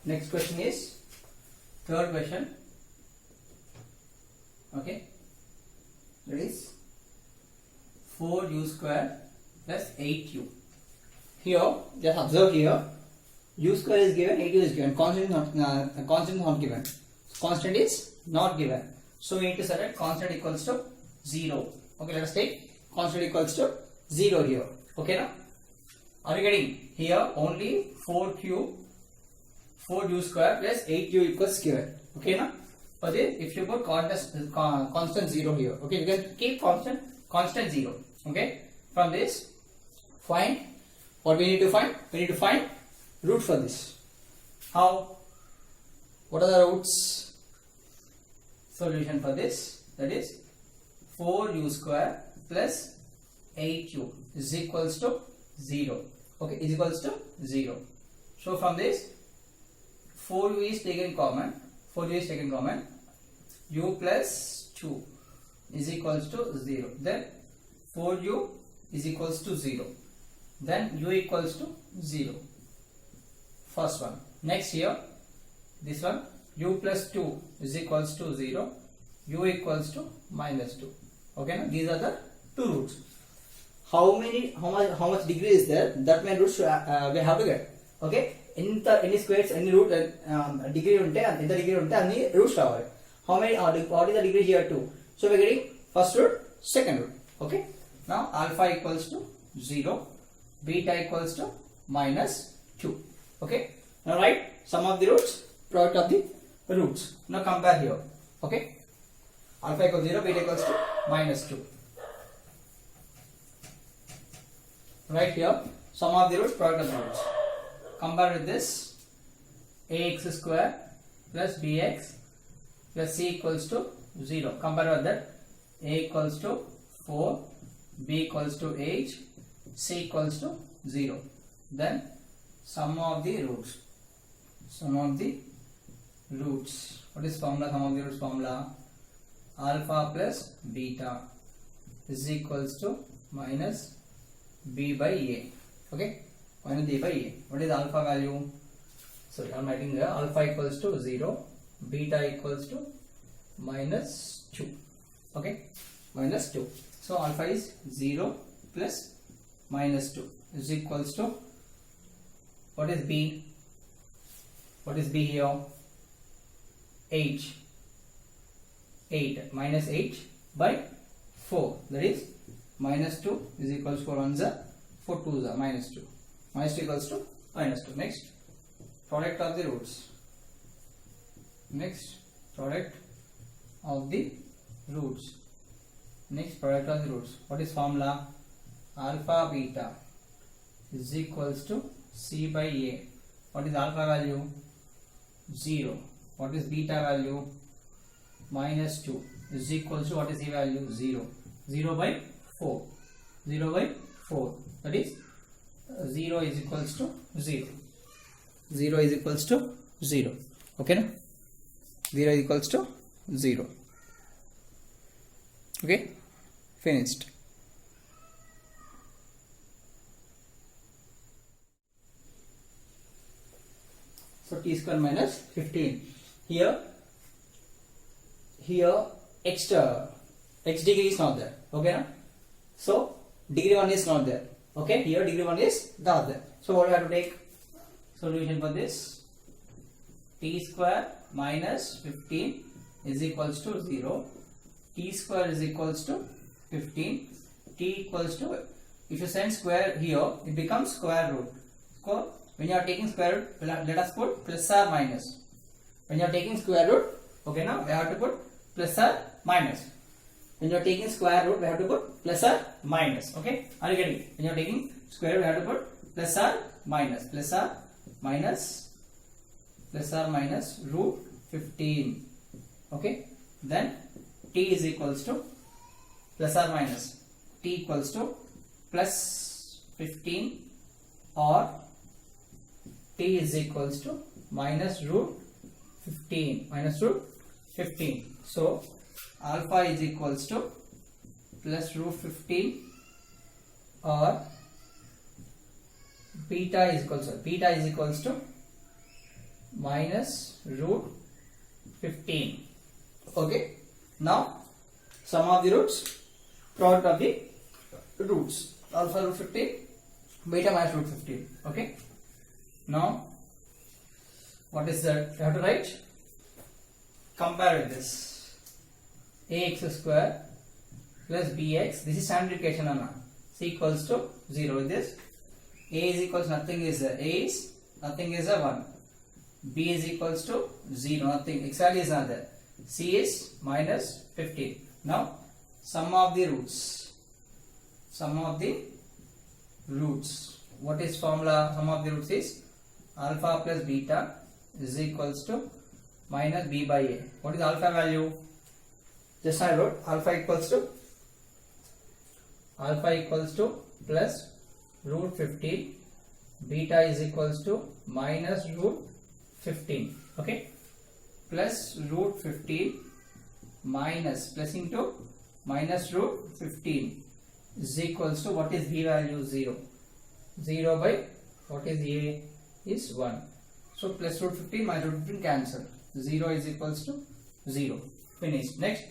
Next question is third question. Okay, that is 4u square plus 8u. Here, just observe here, u square is given, 8u is given, constant is not given. Constant is not given. So we need to select constant equals to 0. Okay, let us take constant equals to 0 here. Okay, now are you getting here only 4u square plus 8u equals given. Okay, now for this, if you put constant 0 here, okay, you can keep constant 0. Okay, from this, find what we need to find. We need to find root for this. How? What are the roots? Solution for this, that is 4u square plus 8u is equals to 0. Okay, is equals to 0. So from this, 4u is taken common. 4u is taken common. U plus 2 is equals to 0. Then 4u is equals to 0. Then u equals to 0. First one. Next here, this one, u plus 2 is equals to 0. U equals to minus 2. Okay, now these are the two roots. How much degree is there? That many roots we have to get. Okay, any squares, any root degree unte, enta degree unte anni roots ravali. How many? What is the degree here? 2. So we are getting first root, second root. Okay. Now alpha equals to 0, beta equals to minus 2. Okay. Now write sum of the roots, product of the roots. Now compare here. Okay. Alpha equals 0, beta equals to minus 2. Right here, sum of the roots, product of the roots. Compare with this, ax square plus bx plus c equals to 0. Compare with that, a equals to 4, b equals to 8, c equals to 0. Then sum of the roots. Sum of the roots. What is formula? Sum of the roots formula. Alpha plus beta is equals to minus b by a. Okay, minus b by a. What is alpha value? So I am writing there, alpha equals to 0, beta equals to minus 2. Okay, minus 2. So alpha is 0 plus minus 2 is equals to, what is b? What is b here? 8. 8 minus 8 by 4, that is minus 2 is equals to 4 1s are 4 2s are minus 2. Minus 2 equals to minus 2. Next, product of the roots. Next, product of the roots. Next, product of the roots. What is formula? Alpha beta is equals to c by a. What is alpha value? 0. What is beta value? Minus 2 is equals to, what is the value? 0. 0 by 4. 0 by 4. That is 0 is equals to 0. 0 is equals to 0. Okay, no? 0 is equals to 0. Okay, finished. So t square minus 15. Here x degree is not there. Okay, na? So degree 1 is not there. Okay, here degree 1 is not there. So what we have to take? Solution for this, t square minus 15 is equals to 0. T square is equals to 15. T equals to, if you send square here, it becomes square root. So when you are taking square root, let us put plus or minus. When you are taking square root, okay, now we have to put plus or minus. When you are taking square root, we have to put plus or minus. Okay, are you getting it? When you are taking square root, we have to put plus or minus. Plus or minus root 15. Okay, then t is equals to plus or minus. T equals to plus 15 or t is equals to minus root 15. Minus root 15. So alpha is equals to plus root 15 or beta is equals to minus root 15. Okay. Now sum of the roots, product of the roots, alpha root 15, beta minus root 15. Okay. Now what is that? You have to write. Compare with this. Ax square plus bx. This is standard equation, Anna. C equals to 0 with this. A is equals nothing is there. A is nothing is a 1. B is equals to 0, nothing. X value is not there. C is minus 15. Now sum of the roots. Sum of the roots. What is formula? Sum of the roots is alpha plus beta is equals to minus b by a. What is alpha value? Just I wrote alpha equals to plus root 15, beta is equals to minus root 15. Okay, plus root 15 minus plus into minus root 15 is equals to, what is b value? 0. 0 by what is a is 1. So plus root 15 minus root 15 cancel. 0 is equals to 0. Finished. Next,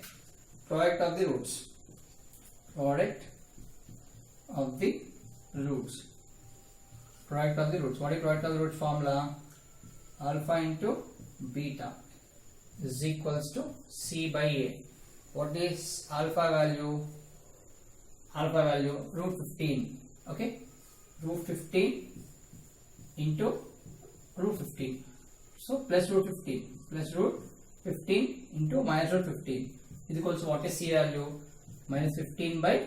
product of the roots. Product of the roots. Product of the roots. What is product of the roots formula? Alpha into beta is equals to c by a. What is alpha value? Alpha value root 15. Okay, root 15 into root 15. So plus root 15 into minus root 15 is equals to, what is c value? Minus 15 by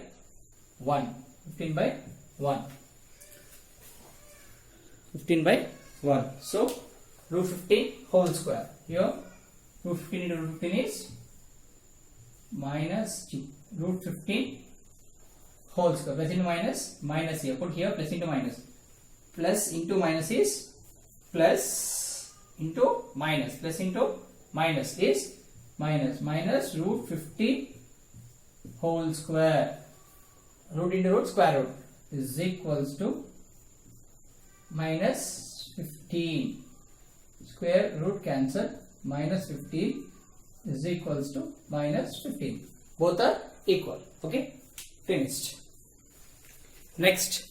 1. 15 by 1. 15 by 1. So root 15 whole square. Here root 15 into root 15 is minus root 15 whole square. Plus into minus, minus here. Put here plus into minus. Plus into minus is plus into minus. Plus into minus is minus. Minus root 15 whole square. Root into root, square root is equals to minus 15. Square root cancel. Minus 15 is equals to minus 15. Both are equal. Okay, finished. Next,